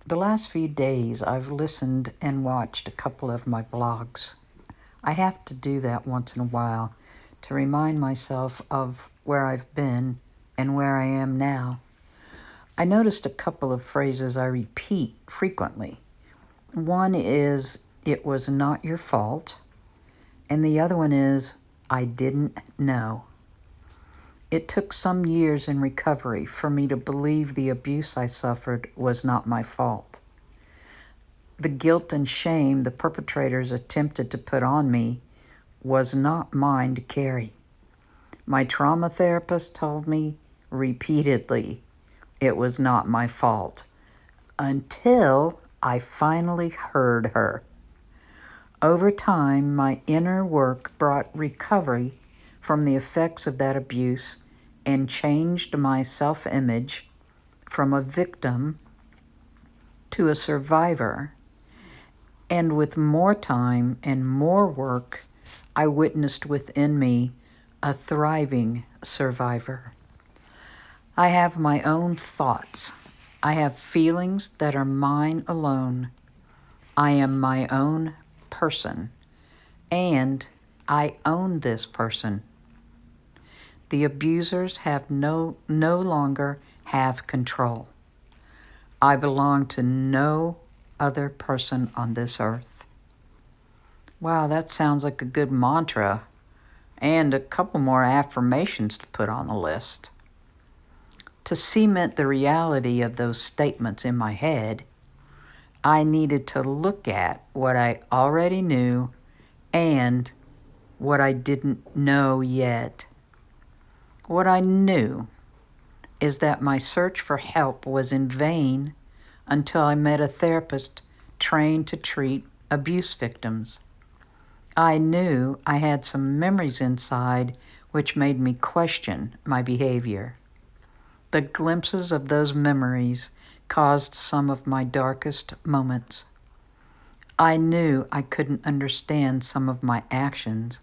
The last few days, I've listened and watched a couple of my blogs. I have to do that once in a while to remind myself of where I've been and where I am now. I noticed a couple of phrases I repeat frequently. One is, "It was not your fault," and the other one is, "I didn't know." It took some years in recovery for me to believe the abuse I suffered was not my fault. The guilt and shame the perpetrators attempted to put on me was not mine to carry. My trauma therapist told me repeatedly it was not my fault, until I finally heard her. Over time, my inner work brought recovery from the effects of that abuse and changed my self-image from a victim to a survivor. And with more time and more work, I witnessed within me a thriving survivor. I have my own thoughts. I have feelings that are mine alone. I am my own person, and I own this person. The abusers have no longer have control. I belong to no other person on this earth. Wow, that sounds like a good mantra and a couple more affirmations to put on the list. To cement the reality of those statements in my head, I needed to look at what I already knew and what I didn't know yet. What I knew is that my search for help was in vain until I met a therapist trained to treat abuse victims. I knew I had some memories inside which made me question my behavior. The glimpses of those memories caused some of my darkest moments. I knew I couldn't understand some of my actions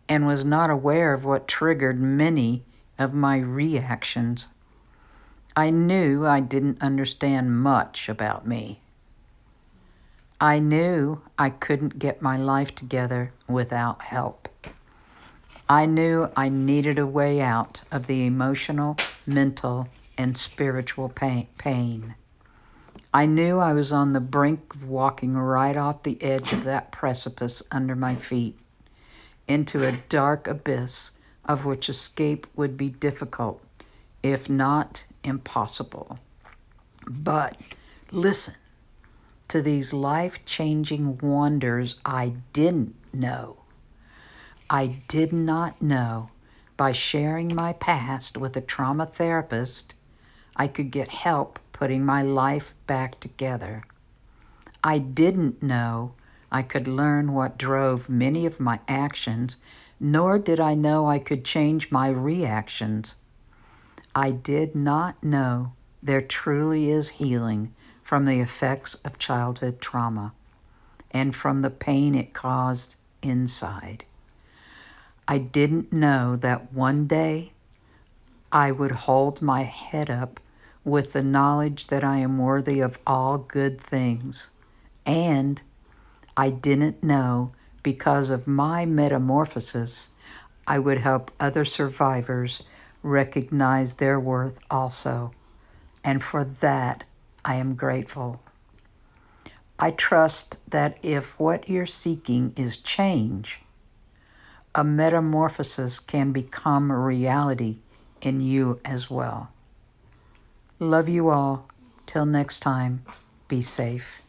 and was not aware of what triggered many of my reactions. I knew I didn't understand much about me. I knew I couldn't get my life together without help. I knew I needed a way out of the emotional, mental, and spiritual pain. I knew I was on the brink of walking right off the edge of that precipice under my feet into a dark abyss of which escape would be difficult, if not impossible. But listen to these life-changing wonders I didn't know. I did not know by sharing my past with a trauma therapist, I could get help putting my life back together. I didn't know I could learn what drove many of my actions, nor did I know I could change my reactions. I did not know there truly is healing from the effects of childhood trauma and from the pain it caused inside. I didn't know that one day I would hold my head up with the knowledge that I am worthy of all good things. And I didn't know because of my metamorphosis, I would help other survivors recognize their worth also. And for that, I am grateful. I trust that if what you're seeking is change, a metamorphosis can become a reality in you as well. Love you all. Till next time, be safe.